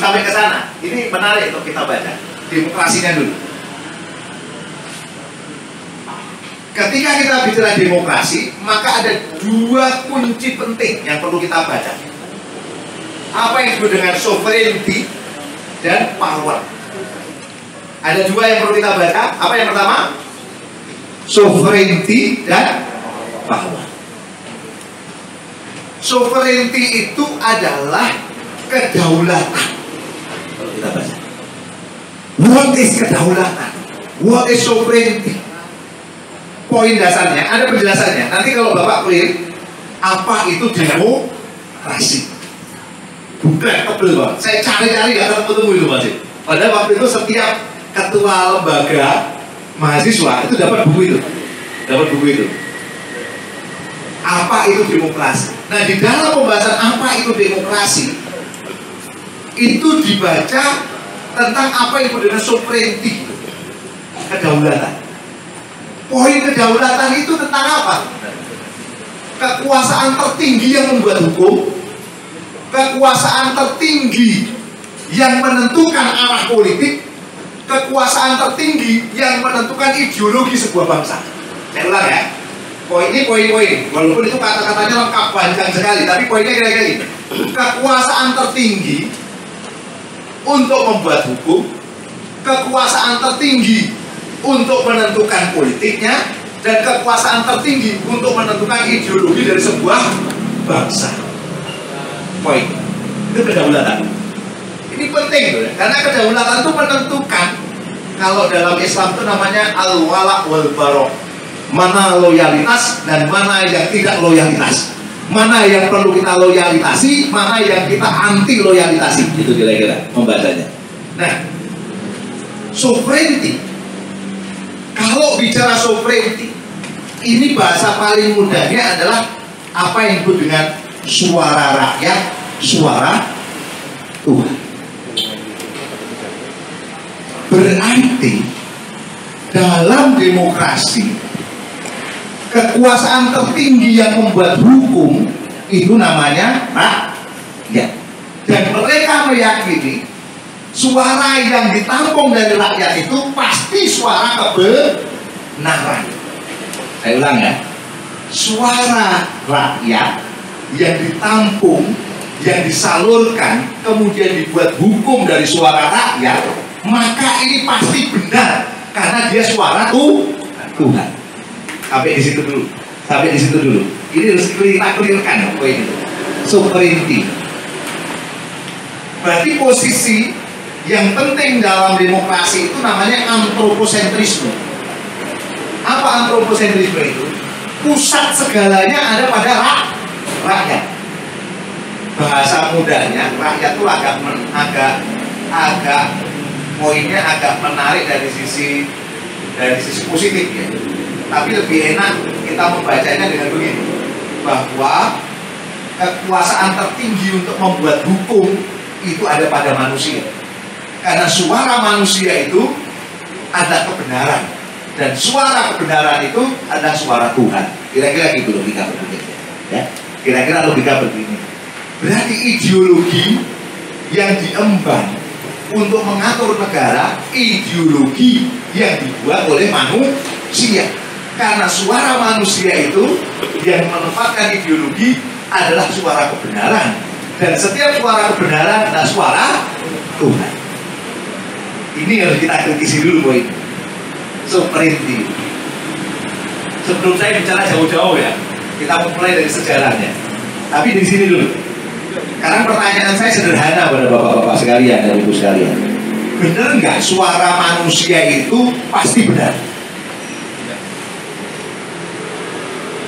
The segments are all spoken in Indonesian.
sampai ke sana, ini menarik untuk kita baca demokrasinya dulu. Ketika kita bicara demokrasi, maka ada dua kunci penting yang perlu kita baca. Apa yang disebut dengan sovereignty dan power. Ada dua yang perlu kita baca. Apa yang pertama? Sovereignty dan power. Sovereignty itu adalah kedaulatan. Kalau kita baca, what is kedaulatan? What is sovereignty? Poin dasarnya, ada penjelasannya. Nanti kalau Bapak clear, apa itu demokrasi? Bukan tebel Pak. Saya cari-cari gak ketemu itu Mas. Padahal waktu itu setiap ketua lembaga mahasiswa itu dapat buku itu. Apa itu demokrasi? Nah, di dalam pembahasan apa itu demokrasi, itu dibaca tentang apa yang disebut dengan sovereignty, kedaulatan. Poin kedaulatan itu tentang apa? Kekuasaan tertinggi yang membuat hukum, kekuasaan tertinggi yang menentukan arah politik, kekuasaan tertinggi yang menentukan ideologi sebuah bangsa. Saya ulang ya. Poin-poin. Walaupun itu kata-katanya lengkap panjang sekali, tapi poinnya kira-kira ini. Kekuasaan tertinggi untuk membuat hukum, kekuasaan tertinggi untuk menentukan politiknya, dan kekuasaan tertinggi untuk menentukan ideologi dari sebuah bangsa. Poin itu kedaulatan. Ini penting tuh, karena kedaulatan itu menentukan. Kalau dalam Islam itu namanya al-wala wal barok. Mana loyalitas dan mana yang tidak loyalitas. Mana yang perlu kita loyalitasi, mana yang kita anti loyalitasi. Itu kira-kira membacanya. Nah, sovereignty. Kalau bicara sovereignty, ini bahasa paling mudahnya adalah apa yang disebut dengan suara rakyat, suara Tuhan. Berarti dalam demokrasi, kekuasaan tertinggi yang membuat hukum itu namanya rakyat. Dan mereka meyakini suara yang ditampung dari rakyat itu pasti suara kebenaran. Saya ulang ya. Suara rakyat yang ditampung, yang disalurkan, kemudian dibuat hukum dari suara rakyat, maka ini pasti benar karena dia suara Tuhan. Sampai di situ dulu. Ini harus kita clearkan poin itu. Sovereignty. Berarti posisi yang penting dalam demokrasi itu namanya antroposentrisme. Apa antroposentrisme itu? Pusat segalanya ada pada rakyat. Bahasa mudahnya, rakyat itu agak poinnya agak menarik dari sisi positif ya. Tapi lebih enak kita membacanya dengan begini, bahwa kekuasaan tertinggi untuk membuat hukum itu ada pada manusia. Karena suara manusia itu ada kebenaran, dan suara kebenaran itu adalah suara Tuhan. Kira-kira gitu logika berpikir ya. Kira-kira logika begini. Berarti ideologi yang diemban untuk mengatur negara, ideologi yang dibuat oleh manusia. Karena suara manusia itu yang menempatkan ideologi adalah suara kebenaran, dan setiap suara kebenaran adalah suara Tuhan. Ini harus kita kritisi dulu poin sovereignty. Sebelum saya bicara jauh-jauh ya, kita mulai dari sejarahnya. Tapi di sini dulu. Karena pertanyaan saya sederhana pada bapak-bapak sekalian dan ibu sekalian. Benar nggak suara manusia itu pasti benar?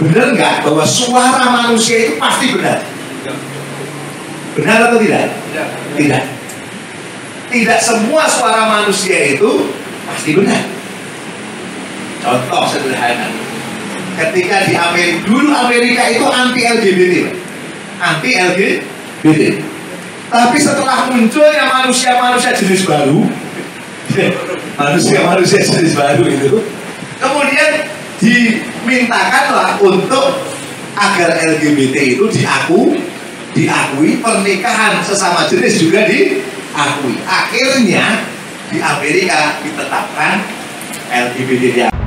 Benar nggak bahwa suara manusia itu pasti benar? Benar atau tidak? Tidak. Tidak semua suara manusia itu pasti benar. Contoh sederhana. Ketika di Amerika itu anti LGBT. Anti LGBT. Tapi setelah munculnya manusia-manusia jenis baru, manusia-manusia jenis baru itu, kemudian dimintakanlah untuk agar LGBT itu diakui, pernikahan sesama jenis juga akui. Akhirnya di Amerika ditetapkan LGBT.